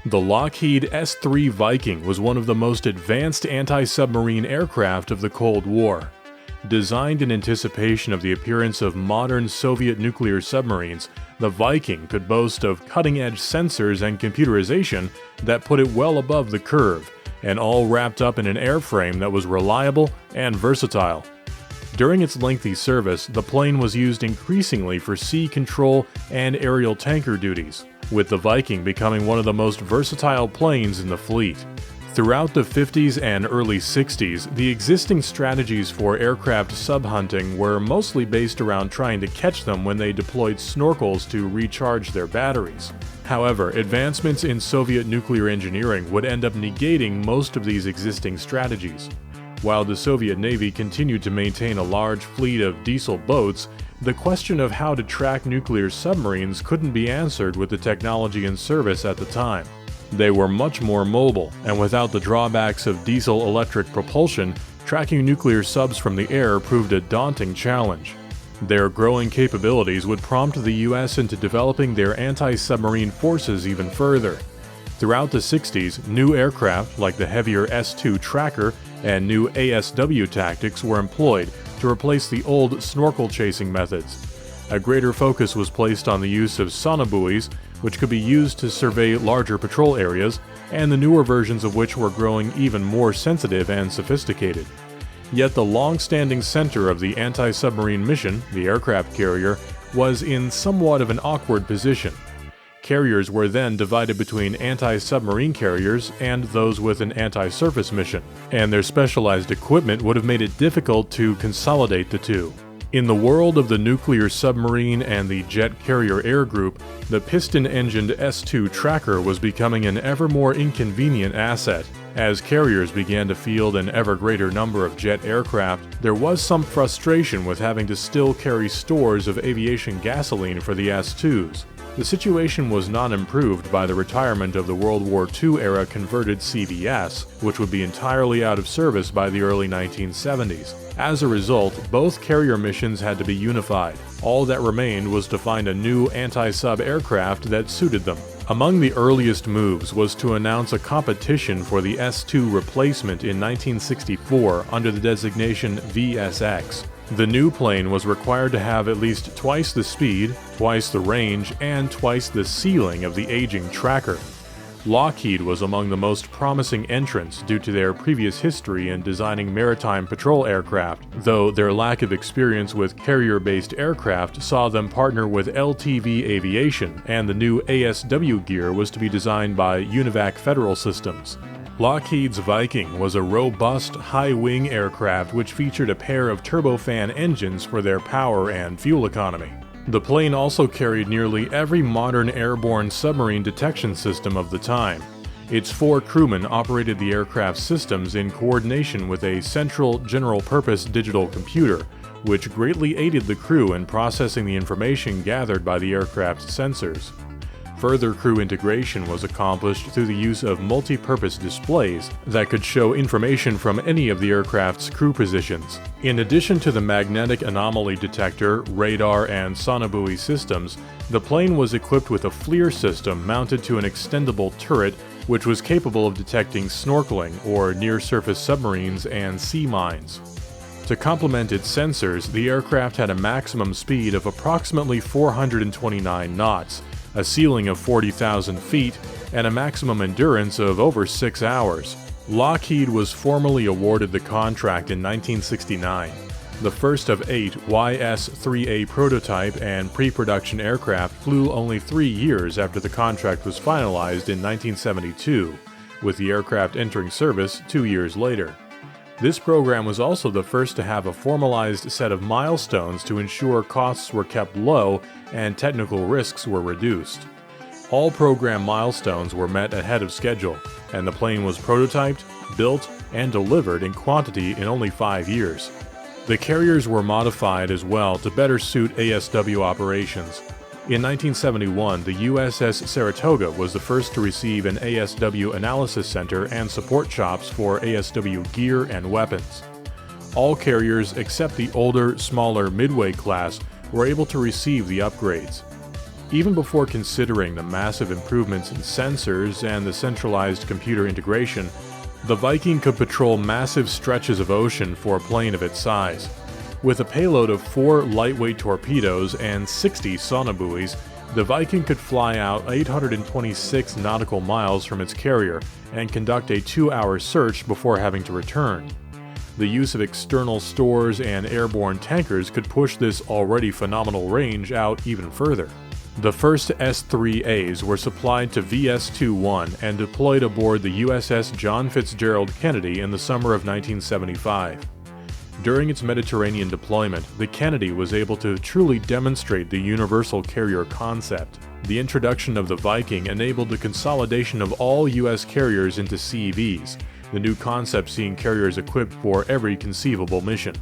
The Lockheed S-3 Viking was one of the most advanced anti-submarine aircraft of the Cold War. Designed in anticipation of the appearance of modern Soviet nuclear submarines, the Viking could boast of cutting-edge sensors and computerization that put it well above the curve, and all wrapped up in an airframe that was reliable and versatile. During its lengthy service, the plane was used increasingly for sea control and aerial tanker duties, with the Viking becoming one of the most versatile planes in the fleet. Throughout the 50s and early 60s, the existing strategies for aircraft sub-hunting were mostly based around trying to catch them when they deployed snorkels to recharge their batteries. However, advancements in Soviet nuclear engineering would end up negating most of these existing strategies. While the Soviet Navy continued to maintain a large fleet of diesel boats, the question of how to track nuclear submarines couldn't be answered with the technology in service at the time. They were much more mobile, and without the drawbacks of diesel-electric propulsion, tracking nuclear subs from the air proved a daunting challenge. Their growing capabilities would prompt the U.S. into developing their anti-submarine forces even further. Throughout the 60s, new aircraft like the heavier S-2 tracker and new ASW tactics were employed to replace the old snorkel-chasing methods. A greater focus was placed on the use of sonobuoys, which could be used to survey larger patrol areas, and the newer versions of which were growing even more sensitive and sophisticated. Yet the long-standing center of the anti-submarine mission, the aircraft carrier, was in somewhat of an awkward position. Carriers were then divided between anti-submarine carriers and those with an anti-surface mission, and their specialized equipment would have made it difficult to consolidate the two. In the world of the nuclear submarine and the jet carrier air group, the piston-engined S-2 tracker was becoming an ever more inconvenient asset. As carriers began to field an ever greater number of jet aircraft, there was some frustration with having to still carry stores of aviation gasoline for the S-2s. The situation was not improved by the retirement of the World War II-era converted CVS, which would be entirely out of service by the early 1970s. As a result, both carrier missions had to be unified. All that remained was to find a new anti-sub aircraft that suited them. Among the earliest moves was to announce a competition for the S-2 replacement in 1964 under the designation VSX. The new plane was required to have at least twice the speed, twice the range, and twice the ceiling of the aging tracker. Lockheed was among the most promising entrants due to their previous history in designing maritime patrol aircraft, though their lack of experience with carrier-based aircraft saw them partner with LTV Aviation, and the new ASW gear was to be designed by Univac Federal Systems. Lockheed's Viking was a robust, high-wing aircraft which featured a pair of turbofan engines for their power and fuel economy. The plane also carried nearly every modern airborne submarine detection system of the time. Its 4 crewmen operated the aircraft's systems in coordination with a central general-purpose digital computer, which greatly aided the crew in processing the information gathered by the aircraft's sensors. Further crew integration was accomplished through the use of multi-purpose displays that could show information from any of the aircraft's crew positions. In addition to the magnetic anomaly detector, radar, and sonobuoy systems, the plane was equipped with a FLIR system mounted to an extendable turret which was capable of detecting snorkeling or near-surface submarines and sea mines. To complement its sensors, the aircraft had a maximum speed of approximately 429 knots, a ceiling of 40,000 feet, and a maximum endurance of over 6 hours. Lockheed was formally awarded the contract in 1969. The first of 8 YS-3A prototype and pre-production aircraft flew only 3 years after the contract was finalized in 1972, with the aircraft entering service 2 years later. This program was also the first to have a formalized set of milestones to ensure costs were kept low and technical risks were reduced. All program milestones were met ahead of schedule, and the plane was prototyped, built, and delivered in quantity in only 5 years. The carriers were modified as well to better suit ASW operations. In 1971, the USS Saratoga was the first to receive an ASW analysis center and support shops for ASW gear and weapons. All carriers except the older, smaller Midway class were able to receive the upgrades. Even before considering the massive improvements in sensors and the centralized computer integration, the Viking could patrol massive stretches of ocean for a plane of its size. With a payload of 4 lightweight torpedoes and 60 sonobuoys, the Viking could fly out 826 nautical miles from its carrier and conduct a 2-hour search before having to return. The use of external stores and airborne tankers could push this already phenomenal range out even further. The first S-3As were supplied to VS-21 and deployed aboard the USS John Fitzgerald Kennedy in the summer of 1975. During its Mediterranean deployment, the Kennedy was able to truly demonstrate the universal carrier concept. The introduction of the Viking enabled the consolidation of all U.S. carriers into CVs, the new concept seeing carriers equipped for every conceivable mission.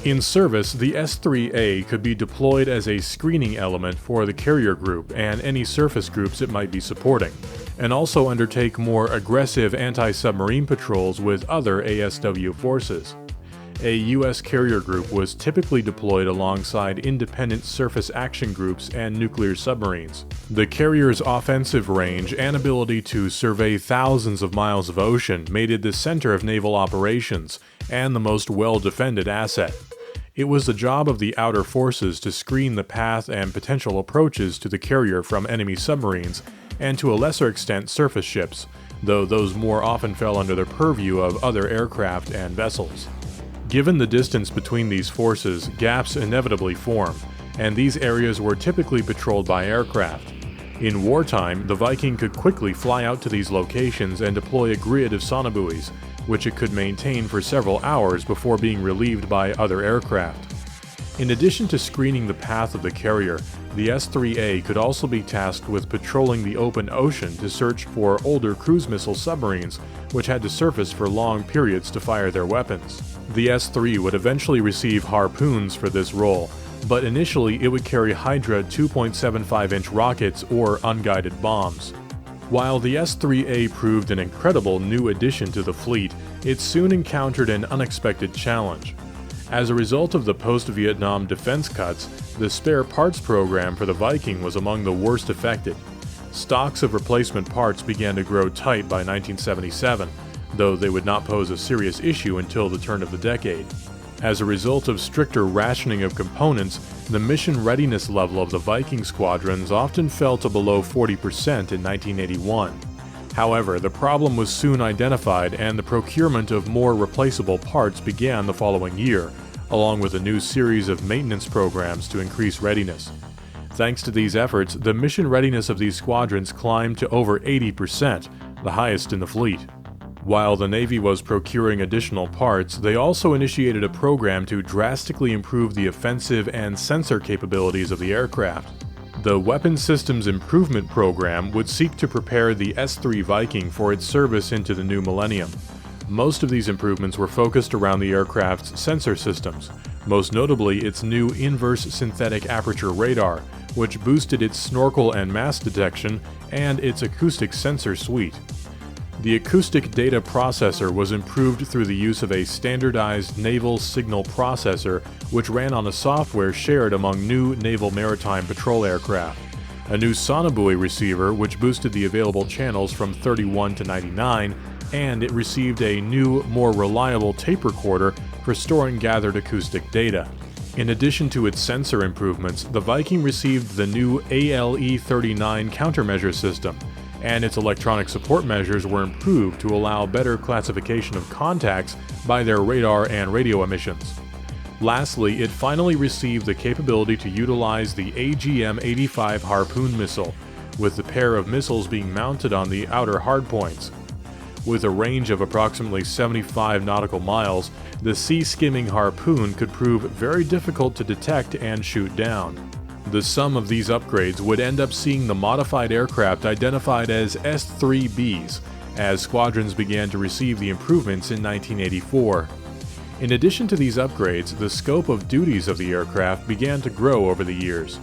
In service, the S-3A could be deployed as a screening element for the carrier group and any surface groups it might be supporting, and also undertake more aggressive anti-submarine patrols with other ASW forces. A U.S. carrier group was typically deployed alongside independent surface action groups and nuclear submarines. The carrier's offensive range and ability to survey thousands of miles of ocean made it the center of naval operations and the most well-defended asset. It was the job of the outer forces to screen the path and potential approaches to the carrier from enemy submarines and to a lesser extent surface ships, though those more often fell under the purview of other aircraft and vessels. Given the distance between these forces, gaps inevitably form, and these areas were typically patrolled by aircraft. In wartime, the Viking could quickly fly out to these locations and deploy a grid of sonobuoys, which it could maintain for several hours before being relieved by other aircraft. In addition to screening the path of the carrier, the S-3A could also be tasked with patrolling the open ocean to search for older cruise missile submarines, which had to surface for long periods to fire their weapons. The S-3 would eventually receive harpoons for this role, but initially it would carry Hydra 2.75-inch rockets or unguided bombs. While the S-3A proved an incredible new addition to the fleet, it soon encountered an unexpected challenge. As a result of the post-Vietnam defense cuts, the spare parts program for the Viking was among the worst affected. Stocks of replacement parts began to grow tight by 1977, though they would not pose a serious issue until the turn of the decade. As a result of stricter rationing of components, the mission readiness level of the Viking squadrons often fell to below 40% in 1981. However, the problem was soon identified and the procurement of more replaceable parts began the following year, along with a new series of maintenance programs to increase readiness. Thanks to these efforts, the mission readiness of these squadrons climbed to over 80%, the highest in the fleet. While the Navy was procuring additional parts, they also initiated a program to drastically improve the offensive and sensor capabilities of the aircraft. The Weapon Systems Improvement Program would seek to prepare the S-3 Viking for its service into the new millennium. Most of these improvements were focused around the aircraft's sensor systems, most notably its new inverse synthetic aperture radar, which boosted its snorkel and mast detection, and its acoustic sensor suite. The acoustic data processor was improved through the use of a standardized naval signal processor which ran on a software shared among new naval maritime patrol aircraft, a new sonobuoy receiver which boosted the available channels from 31 to 99, and it received a new, more reliable tape recorder for storing gathered acoustic data. In addition to its sensor improvements, the Viking received the new ALE-39 countermeasure system, and its electronic support measures were improved to allow better classification of contacts by their radar and radio emissions. Lastly, it finally received the capability to utilize the AGM-85 Harpoon missile, with the pair of missiles being mounted on the outer hardpoints. With a range of approximately 75 nautical miles, the sea-skimming Harpoon could prove very difficult to detect and shoot down. The sum of these upgrades would end up seeing the modified aircraft identified as S-3Bs, as squadrons began to receive the improvements in 1984. In addition to these upgrades, the scope of duties of the aircraft began to grow over the years.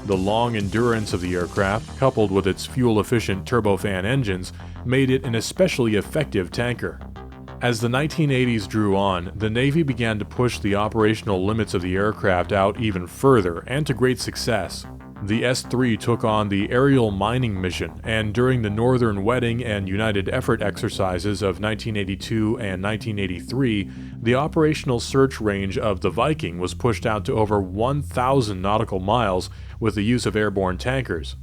The long endurance of the aircraft, coupled with its fuel-efficient turbofan engines, made it an especially effective tanker. As the 1980s drew on, the Navy began to push the operational limits of the aircraft out even further, and to great success. The S-3 took on the aerial mining mission, and during the Northern Wedding and United Effort exercises of 1982 and 1983, the operational search range of the Viking was pushed out to over 1,000 nautical miles with the use of airborne tankers.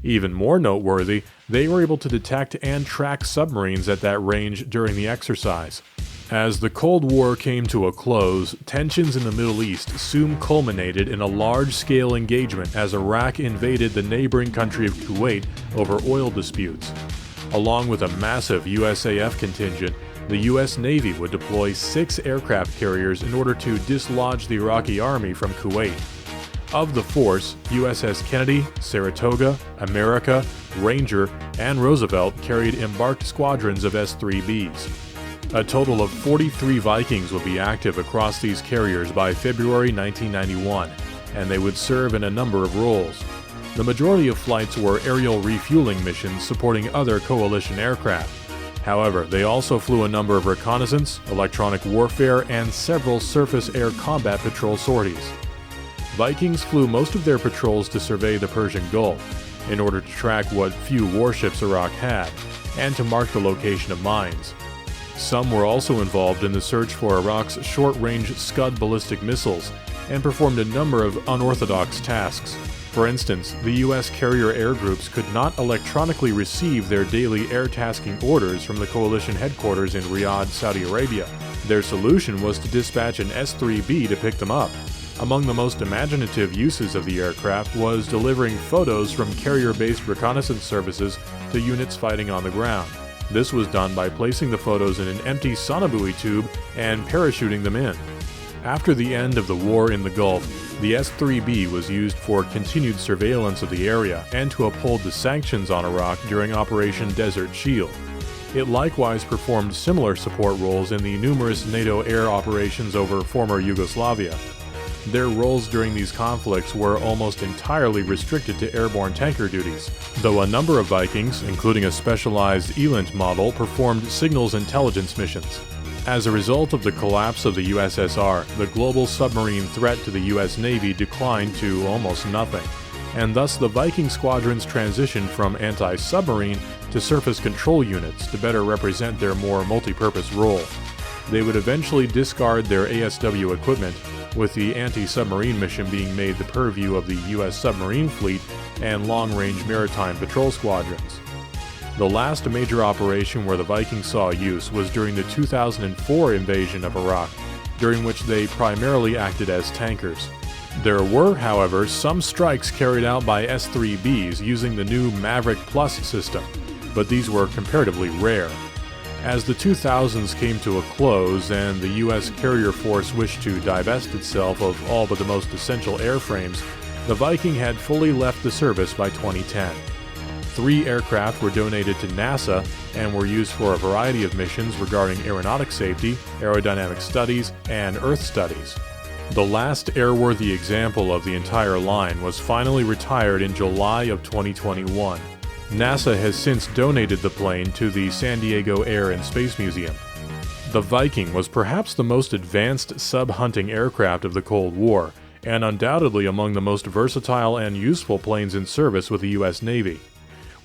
Even more noteworthy, they were able to detect and track submarines at that range during the exercise. As the Cold War came to a close, tensions in the Middle East soon culminated in a large-scale engagement as Iraq invaded the neighboring country of Kuwait over oil disputes. Along with a massive USAF contingent, the U.S. Navy would deploy 6 aircraft carriers in order to dislodge the Iraqi army from Kuwait. Of the force, USS Kennedy, Saratoga, America, Ranger, and Roosevelt carried embarked squadrons of S-3Bs. A total of 43 Vikings would be active across these carriers by February 1991, and they would serve in a number of roles. The majority of flights were aerial refueling missions supporting other coalition aircraft. However, they also flew a number of reconnaissance, electronic warfare, and several surface air combat patrol sorties. Vikings flew most of their patrols to survey the Persian Gulf, in order to track what few warships Iraq had, and to mark the location of mines. Some were also involved in the search for Iraq's short-range Scud ballistic missiles and performed a number of unorthodox tasks. For instance, the U.S. carrier air groups could not electronically receive their daily air tasking orders from the coalition headquarters in Riyadh, Saudi Arabia. Their solution was to dispatch an S-3B to pick them up. Among the most imaginative uses of the aircraft was delivering photos from carrier-based reconnaissance services to units fighting on the ground. This was done by placing the photos in an empty sonobuoy tube and parachuting them in. After the end of the war in the Gulf, the S-3B was used for continued surveillance of the area and to uphold the sanctions on Iraq during Operation Desert Shield. It likewise performed similar support roles in the numerous NATO air operations over former Yugoslavia. Their roles during these conflicts were almost entirely restricted to airborne tanker duties, though a number of Vikings, including a specialized ELINT model, performed signals intelligence missions. As a result of the collapse of the USSR, the global submarine threat to the U.S. Navy declined to almost nothing, and thus the Viking squadrons transitioned from anti-submarine to surface control units to better represent their more multi-purpose role. They would eventually discard their ASW equipment, with the anti-submarine mission being made the purview of the U.S. submarine fleet and long-range maritime patrol squadrons. The last major operation where the Vikings saw use was during the 2004 invasion of Iraq, during which they primarily acted as tankers. There were, however, some strikes carried out by S-3Bs using the new Maverick Plus system, but these were comparatively rare. As the 2000s came to a close and the U.S. carrier force wished to divest itself of all but the most essential airframes, the Viking had fully left the service by 2010. 3 aircraft were donated to NASA and were used for a variety of missions regarding aeronautic safety, aerodynamic studies, and Earth studies. The last airworthy example of the entire line was finally retired in July of 2021. NASA has since donated the plane to the San Diego Air and Space Museum. The Viking was perhaps the most advanced sub-hunting aircraft of the Cold War, and undoubtedly among the most versatile and useful planes in service with the U.S. Navy.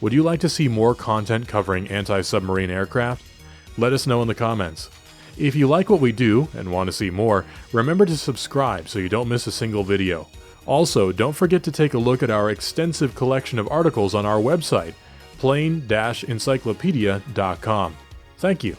Would you like to see more content covering anti-submarine aircraft? Let us know in the comments. If you like what we do and want to see more, remember to subscribe so you don't miss a single video. Also, don't forget to take a look at our extensive collection of articles on our website, plane-encyclopedia.com. Thank you.